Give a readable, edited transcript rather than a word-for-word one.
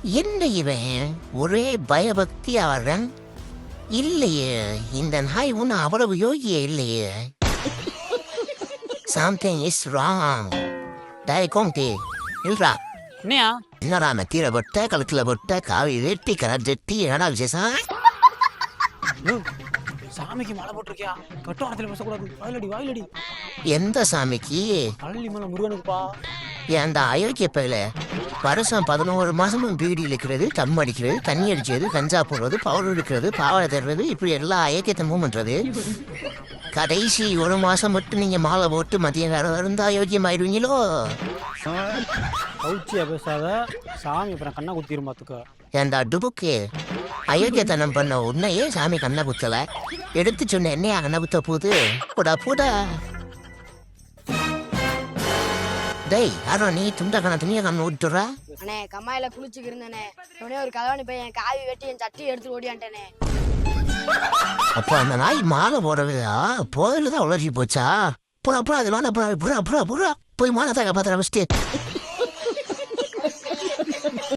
என்ன இவன் ஒரே பயபக்தி அவரன் இல்லையே, இந்த நாய் ஒன்றும் அவ்வளவு யோகியே இல்லையே. Something is wrong. டேய் கோம்டி இல்லா என்னையா என்னடா மெத்தீர போட்ட கழுத்துல போட்ட காவி வெட்டி கரட்டி என்னடா விசேஷம்? சாமிக்கு மாலை போட்டிருக்கியா? கட்டுவானத்தில் பேசக்கூடாது. வாயிலடி வாயிலடி. எந்த சாமிக்கு? பழனி மலை முருகனுக்குப்பா. அந்த அயோக்கிய பயில வருஷம் 11 மாசமும் பீடி இழுக்கிறது, டம் அடிக்கிறது, தண்ணி அடிக்கிறது, கஞ்சா போடுறது, பவுடர் எடுக்கிறது, பாவாடை தருவது, இப்படி எல்லா அயோக்கியத்தமும் பண்றது. கடைசி 1 மாசம் மட்டும் நீங்க மாலை போட்டு மதிய நேரம் இருந்தா அயோக்கியம் ஆயிடுவீங்களோ? கவுச்சியா பேசாத, சாமி அப்புறம் கண்ணா குத்திரும் பாத்துக்க. ஏண்டா டுபுக்கு, அயோக்கியத்தனம் பண்ண உன்னையே சாமி கண்ணை குத்தல, எடுத்து சொன்ன என்னையா கண்ணை குத்த போகுது? போடா போடா. டேய் யாரோ நீ துண்ட கண்ண துணிய கண்ணு விட்டுற? அண்ணே கம்மாயில குளிச்சுக்கு இருந்தேனே, உடனே ஒரு கலவாணி பையன் காவி வெட்டி என் சட்டி எடுத்து ஓடியான்ட்டேனே. அப்ப அந்த நாய் மாலை போடவில்லையா? போதில்தான் உளர்ச்சி போச்சா? புறா புறா அது வேணா புறா புறா புறா புறா போய் மானத்தை காப்பாத்துற ஃபஸ்ட்டு.